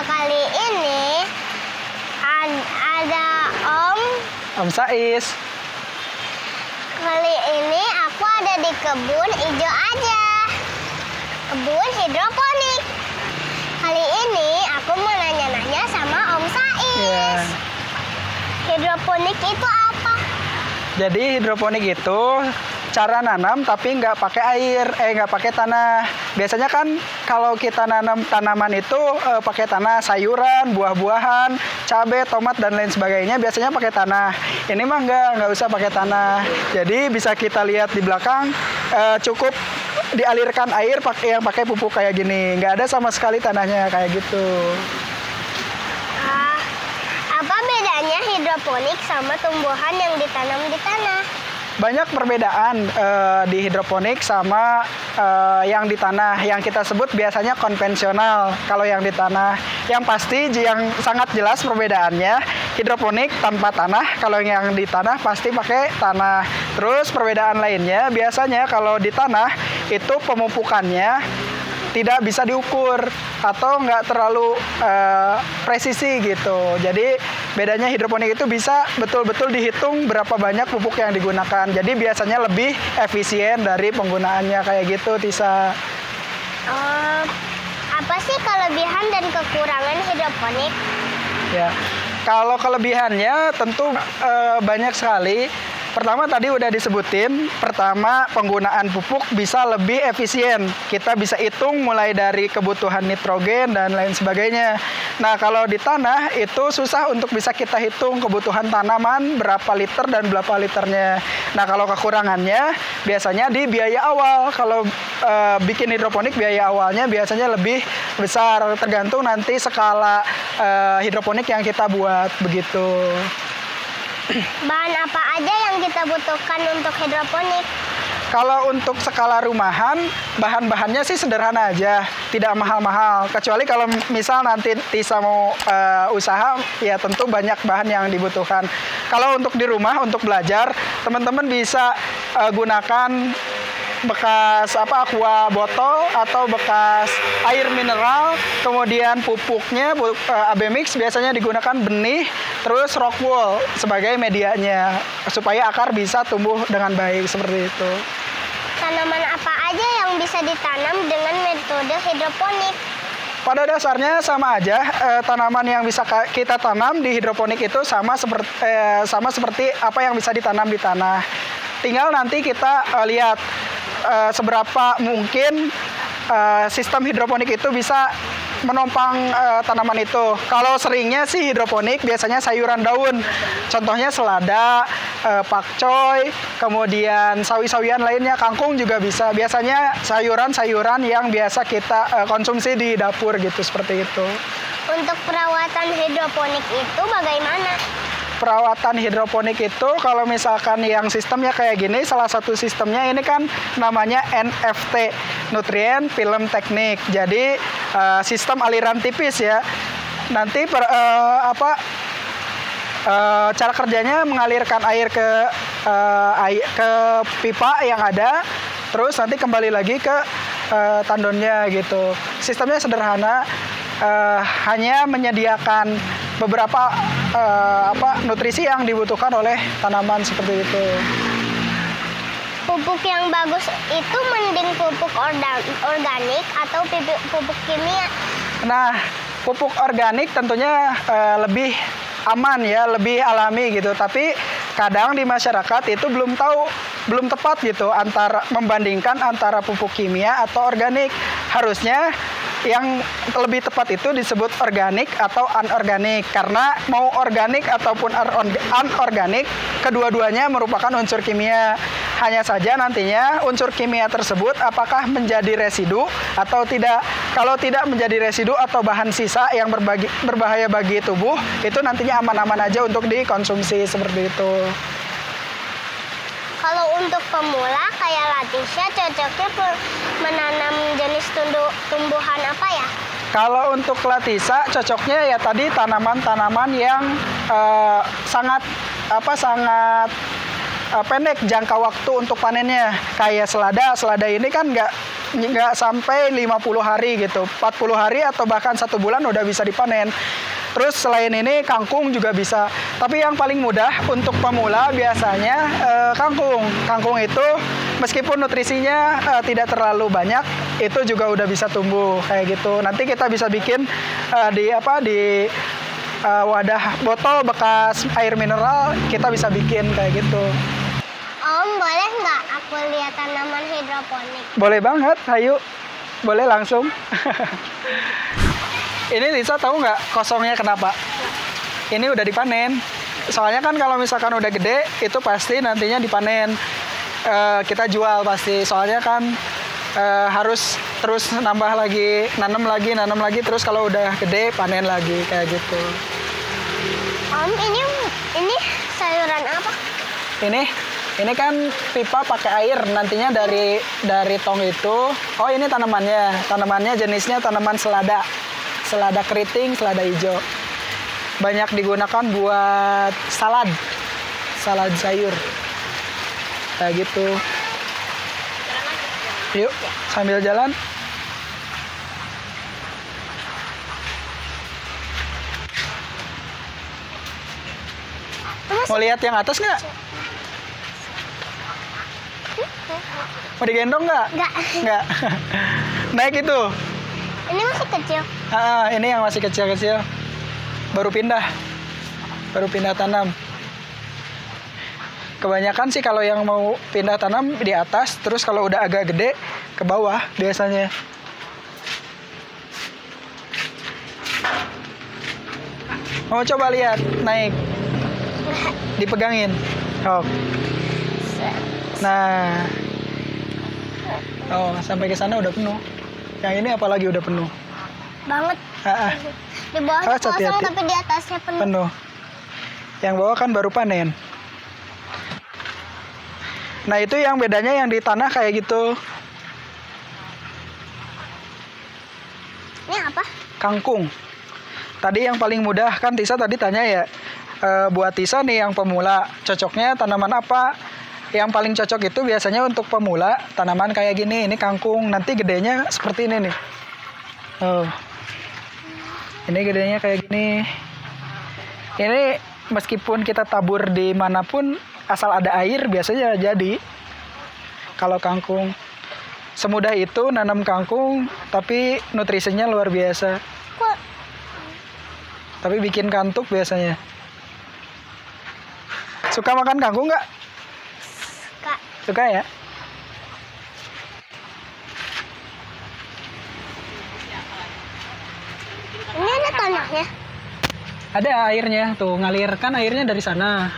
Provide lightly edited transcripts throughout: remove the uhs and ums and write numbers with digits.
Kali ini ada Om Sais. Kali ini aku ada di kebun hijau aja. Kebun hidroponik. Kali ini aku mau nanya-nanya sama Om Sais. Ya. Hidroponik itu apa? Jadi hidroponik itu cara nanam tapi nggak pakai air, nggak pakai tanah. Biasanya kan kalau kita nanam tanaman itu pakai tanah, sayuran, buah-buahan, cabai, tomat dan lain sebagainya biasanya pakai tanah. Ini mah nggak usah pakai tanah. Jadi bisa kita lihat di belakang cukup dialirkan air yang pakai pupuk kayak gini. Nggak ada sama sekali tanahnya kayak gitu. Apa bedanya hidroponik sama tumbuhan yang ditanam di tanah? Banyak perbedaan di hidroponik sama yang di tanah. Yang kita sebut biasanya konvensional kalau yang di tanah. Yang pasti yang sangat jelas perbedaannya, hidroponik tanpa tanah, kalau yang di tanah pasti pakai tanah. Terus perbedaan lainnya, biasanya kalau di tanah itu pemupukannya tidak bisa diukur atau nggak terlalu presisi gitu. Jadi bedanya hidroponik itu bisa betul-betul dihitung berapa banyak pupuk yang digunakan. Jadi biasanya lebih efisien dari penggunaannya kayak gitu, Tisa. Apa sih kelebihan dan kekurangan hidroponik? Ya, kalau kelebihannya tentu banyak sekali. Pertama tadi udah disebutin, pertama penggunaan pupuk bisa lebih efisien. Kita bisa hitung mulai dari kebutuhan nitrogen dan lain sebagainya. Nah kalau di tanah itu susah untuk bisa kita hitung kebutuhan tanaman berapa liter dan berapa liternya. Nah kalau kekurangannya biasanya di biaya awal. Kalau bikin hidroponik biaya awalnya biasanya lebih besar, tergantung nanti skala hidroponik yang kita buat begitu. Bahan apa aja yang kita butuhkan untuk hidroponik? Kalau untuk skala rumahan, bahan-bahannya sih sederhana aja, tidak mahal-mahal. Kecuali kalau misal nanti Tisa mau usaha, ya tentu banyak bahan yang dibutuhkan. Kalau untuk di rumah, untuk belajar, teman-teman bisa gunakan bekas aqua botol atau bekas air mineral, kemudian pupuknya AB mix biasanya digunakan benih, terus rock wool sebagai medianya supaya akar bisa tumbuh dengan baik seperti itu. Tanaman apa aja yang bisa ditanam dengan metode hidroponik? Pada dasarnya sama aja, tanaman yang bisa kita tanam di hidroponik itu sama seperti apa yang bisa ditanam di tanah. Tinggal nanti kita lihat seberapa mungkin sistem hidroponik itu bisa menopang tanaman itu. Kalau seringnya sih hidroponik biasanya sayuran daun. Contohnya selada, pakcoy, kemudian sawi-sawian lainnya, kangkung juga bisa. Biasanya sayuran-sayuran yang biasa kita konsumsi di dapur gitu, seperti itu. Untuk perawatan hidroponik itu bagaimana? Perawatan hidroponik itu kalau misalkan yang sistemnya kayak gini, salah satu sistemnya ini kan namanya NFT, Nutrient Film Teknik. Jadi sistem aliran tipis ya. Nanti cara kerjanya mengalirkan air ke pipa yang ada, terus nanti kembali lagi ke tandonnya gitu. Sistemnya sederhana, hanya menyediakan beberapa nutrisi yang dibutuhkan oleh tanaman seperti itu. Pupuk yang bagus itu mending pupuk organik atau pupuk kimia? Nah, pupuk organik tentunya lebih aman ya, lebih alami gitu. Tapi kadang di masyarakat itu belum tepat gitu membandingkan antara pupuk kimia atau organik. Harusnya yang lebih tepat itu disebut organik atau anorganik, karena mau organik ataupun anorganik kedua-duanya merupakan unsur kimia. Hanya saja nantinya unsur kimia tersebut apakah menjadi residu atau tidak. Kalau tidak menjadi residu atau bahan sisa yang berbahaya bagi tubuh, itu nantinya aman-aman aja untuk dikonsumsi seperti itu. Kalau untuk pemula kayak Latisha cocoknya menanam jenis tumbuhan apa ya? Kalau untuk Latisha cocoknya ya tadi tanaman-tanaman yang sangat pendek jangka waktu untuk panennya. Kayak selada ini kan nggak sampai 50 hari gitu, 40 hari atau bahkan 1 bulan udah bisa dipanen. Terus selain ini kangkung juga bisa. Tapi yang paling mudah untuk pemula biasanya kangkung. Kangkung itu meskipun nutrisinya tidak terlalu banyak, itu juga udah bisa tumbuh kayak gitu. Nanti kita bisa bikin di wadah botol bekas air mineral, kita bisa bikin kayak gitu. Om, boleh nggak aku lihat tanaman hidroponik? Boleh banget, ayo. Boleh langsung. Ini Lisa tahu nggak kosongnya kenapa? Ini udah dipanen. Soalnya kan kalau misalkan udah gede, itu pasti nantinya dipanen. Kita jual pasti. Soalnya kan harus terus nambah lagi, nanam lagi. Terus kalau udah gede, panen lagi kayak gitu. Om, ini sayuran apa? Ini kan pipa pakai air, nantinya dari tong itu. Oh, ini tanamannya jenisnya tanaman selada keriting, selada hijau. Banyak digunakan buat salad sayur kayak gitu. Yuk sambil jalan. Mau lihat yang atas nggak? Mau digendong nggak? Nggak. Naik itu. Ini masih kecil. Ini yang masih kecil-kecil. Baru pindah tanam. Kebanyakan sih kalau yang mau pindah tanam di atas, terus kalau udah agak gede ke bawah biasanya. Mau coba lihat naik, dipegangin. Oh. Nah, sampai ke sana udah penuh. Yang ini apalagi udah penuh. Banget. Di bawah kosong, hati-hati. tapi di atasnya penuh. Yang bawah kan baru panen. Nah, itu yang bedanya yang di tanah kayak gitu. Ini apa? Kangkung. Tadi yang paling mudah kan Tisa tadi tanya ya, buat Tisa nih yang pemula, cocoknya tanaman apa? Yang paling cocok itu biasanya untuk pemula tanaman kayak gini. Ini kangkung, nanti gedenya seperti ini nih. Ini gedenya kayak gini. Ini meskipun kita tabur di manapun, asal ada air biasanya jadi. Kalau kangkung semudah itu nanam kangkung, tapi nutrisinya luar biasa. Tapi bikin kantuk biasanya. Suka makan kangkung nggak? Suka ya? Ini ada tanahnya. Ada airnya, tuh ngalirkan airnya dari sana.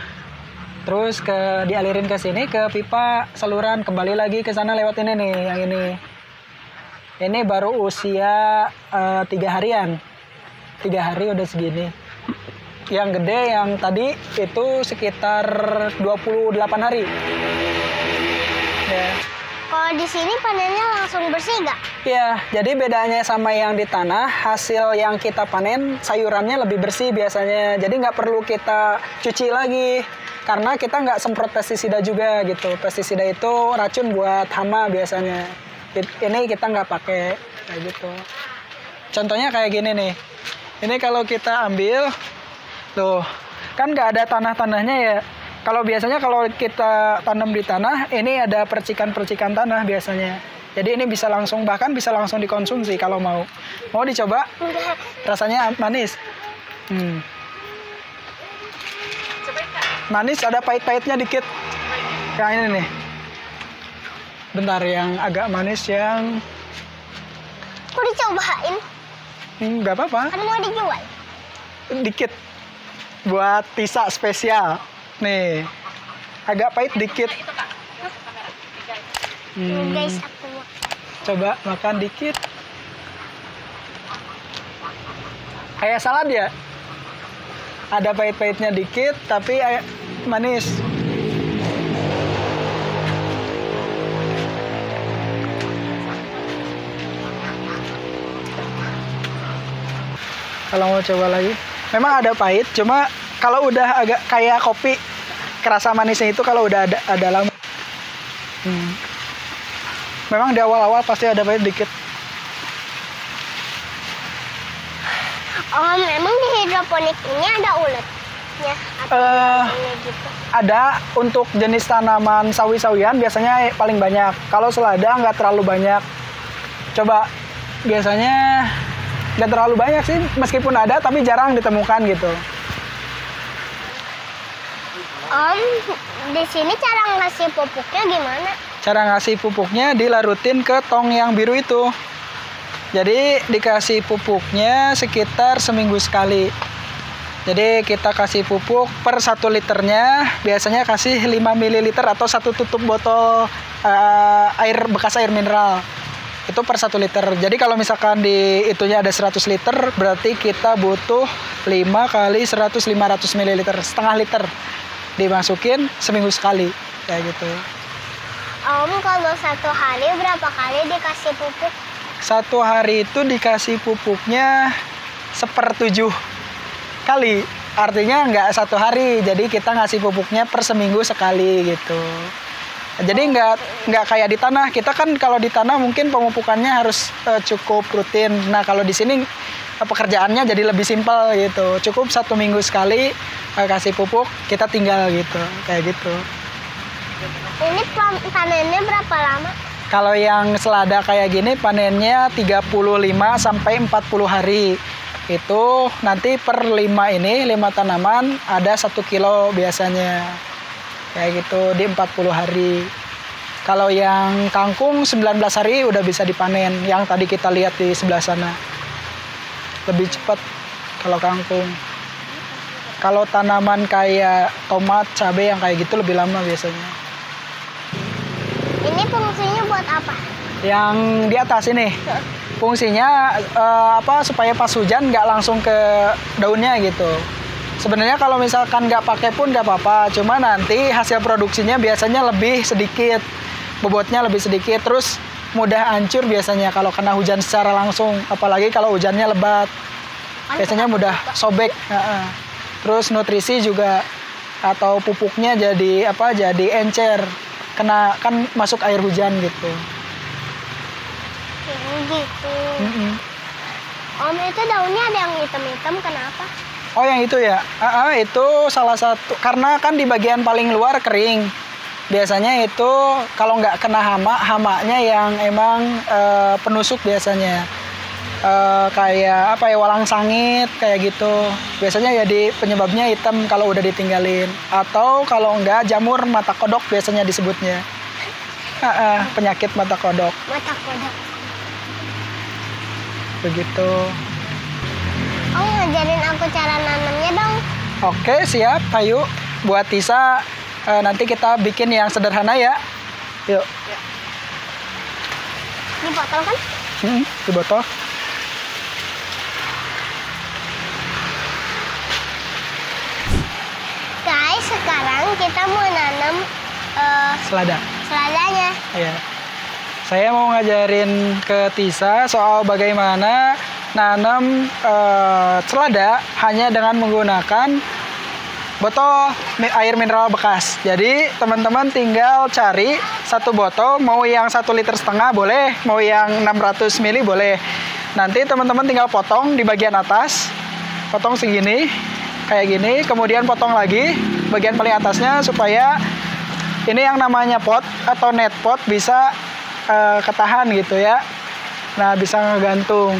Terus dialirin ke sini ke pipa saluran, kembali lagi ke sana lewat ini nih, yang ini. Ini baru usia 3 harian. 3 hari udah segini. Yang gede yang tadi itu sekitar 28 hari. Ya. Kalau di sini panennya langsung bersih nggak? Ya, jadi bedanya sama yang di tanah, hasil yang kita panen sayurannya lebih bersih biasanya. Jadi nggak perlu kita cuci lagi, karena kita nggak semprot pestisida juga gitu. Pestisida itu racun buat hama biasanya. Ini kita nggak pakai kayak gitu. Contohnya kayak gini nih. Ini kalau kita ambil, tuh kan nggak ada tanah-tanahnya ya. Kalau biasanya kalau kita tanam di tanah, ini ada percikan-percikan tanah biasanya. Jadi ini bisa langsung, bahkan bisa langsung dikonsumsi kalau mau. Mau dicoba? Enggak. Rasanya manis. Manis, ada pahit-pahitnya dikit. Yang ini nih. Bentar, yang agak manis yang... Kok dicobain? Nggak apa-apa. Kan mau dijual. Dikit. Buat Tisa spesial. Nih, agak pahit dikit. Guys, aku mau. Coba makan dikit. Kayak salad ya? Ada pahit-pahitnya dikit, tapi manis. Kalau mau coba lagi, memang ada pahit, cuma kalau udah agak kayak kopi, kerasa manisnya itu kalau udah ada lama. Memang di awal-awal pasti ada banyak dikit. Memang di hidroponik ini ada uletnya atau ini gitu? Ada untuk jenis tanaman sawi-sawian biasanya paling banyak. Kalau selada nggak terlalu banyak. Coba biasanya nggak terlalu banyak sih, meskipun ada tapi jarang ditemukan gitu. Di sini cara ngasih pupuknya gimana? Cara ngasih pupuknya dilarutin ke tong yang biru itu. Jadi dikasih pupuknya sekitar seminggu sekali. Jadi kita kasih pupuk per 1 liternya biasanya kasih 5 ml atau 1 tutup botol air bekas air mineral. Itu per 1 liter. Jadi kalau misalkan di itunya ada 100 liter, berarti kita butuh 5 kali 100 500 ml, setengah liter. Dimasukin seminggu sekali kayak gitu. Kalau 1 hari berapa kali dikasih pupuk? 1 hari itu dikasih pupuknya 1/7 kali. Artinya nggak 1 hari, jadi kita ngasih pupuknya per seminggu sekali gitu. Jadi nggak kayak di tanah. Kita kan kalau di tanah mungkin pemupukannya harus cukup rutin. Nah kalau di sini pekerjaannya jadi lebih simpel gitu. Cukup 1 minggu sekali kasih pupuk, kita tinggal gitu, kayak gitu. Ini panennya berapa lama? Kalau yang selada kayak gini panennya 35 sampai 40 hari. Itu nanti per 5 tanaman ada 1 kilo biasanya. Kayak gitu di 40 hari. Kalau yang kangkung 19 hari udah bisa dipanen. Yang tadi kita lihat di sebelah sana. Lebih cepat kalau kangkung. Kalau tanaman kayak tomat, cabai yang kayak gitu lebih lama biasanya. Ini fungsinya buat apa? Yang di atas ini fungsinya supaya pas hujan nggak langsung ke daunnya gitu. Sebenarnya kalau misalkan nggak pakai pun nggak apa-apa, cuma nanti hasil produksinya biasanya lebih sedikit, bobotnya lebih sedikit, terus mudah hancur biasanya kalau kena hujan secara langsung, apalagi kalau hujannya lebat, biasanya mudah sobek. Terus nutrisi juga atau pupuknya jadi encer, kena kan masuk air hujan gitu. Gitu. Itu daunnya ada yang hitam-hitam, kenapa? Oh yang itu ya, itu salah satu, karena kan di bagian paling luar kering. Biasanya itu kalau nggak kena hamanya yang emang penusuk biasanya. Kayak walang sangit kayak gitu. Biasanya jadi penyebabnya hitam kalau udah ditinggalin. Atau kalau nggak jamur mata kodok biasanya disebutnya. Penyakit mata kodok. Mata kodok. Begitu. Ngajarin aku cara nanamnya dong. Oke, siap. Ayo, buat Tisa nanti kita bikin yang sederhana ya. Yuk. Di botol kan? Di botol. Guys, sekarang kita mau nanam seladanya. Iya. Saya mau ngajarin ke Tisa soal bagaimana nanam selada hanya dengan menggunakan botol air mineral bekas. Jadi teman-teman tinggal cari 1 botol, mau yang 1,5 liter boleh, mau yang 600 ml boleh. Nanti teman-teman tinggal potong di bagian atas, potong segini, kayak gini, kemudian potong lagi bagian paling atasnya supaya ini yang namanya pot atau net pot bisa ketahan gitu ya. Nah bisa ngegantung.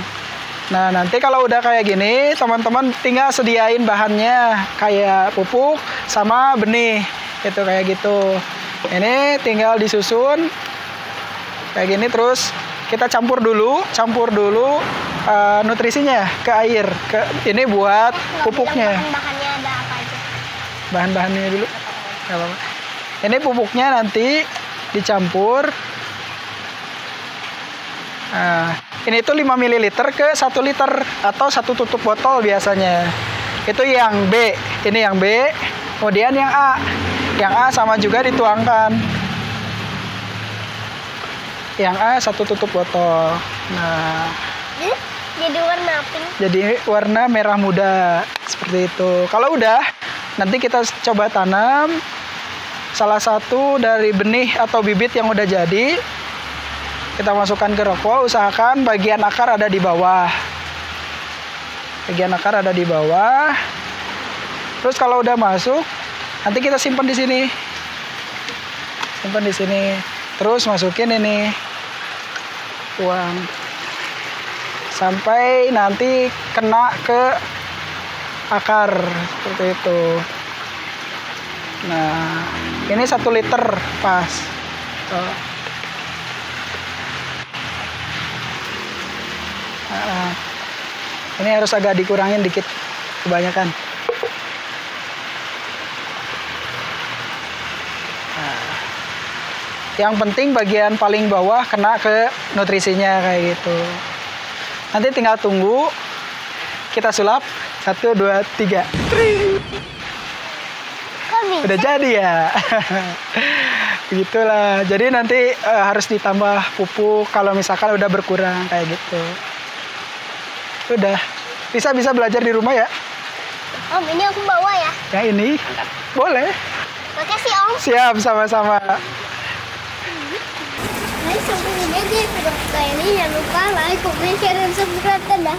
Nah nanti kalau udah kayak gini teman-teman tinggal sediain bahannya kayak pupuk sama benih gitu, kayak gitu. Ini tinggal disusun kayak gini, terus kita campur dulu nutrisinya ke air. Ini buat pupuknya. Bahan-bahannya ada apa aja? Bahan-bahannya dulu. Ini pupuknya nanti dicampur. Nah, ini tuh 5 ml ke 1 liter atau 1 tutup botol biasanya. Itu yang B. Ini yang B. Kemudian yang A. Yang A sama juga dituangkan. Yang A 1 tutup botol. Nah, jadi warna pink. Jadi warna merah muda seperti itu. Kalau udah, nanti kita coba tanam salah satu dari benih atau bibit yang udah jadi. Kita masukkan ke rock wool, usahakan bagian akar ada di bawah. Bagian akar ada di bawah. Terus kalau udah masuk, nanti kita simpan di sini. Simpan di sini. Terus masukin ini. Tuang. Sampai nanti kena ke akar seperti itu. Nah, ini 1 liter pas. Tuh. Nah, ini harus agak dikurangin dikit, kebanyakan. Nah, yang penting bagian paling bawah kena ke nutrisinya kayak gitu. Nanti tinggal tunggu, kita sulap 1, 2, 3. Udah jadi ya. Begitulah. Jadi nanti harus ditambah pupuk kalau misalkan udah berkurang kayak gitu. Udah. Bisa belajar di rumah ya. Om, ini aku bawa ya. Yang ini? Boleh. Makasih Om. Siap, sama-sama. Nah, sampai ini aja video kali ini. Jangan lupa like, comment, share, dan subscribe. Dadah.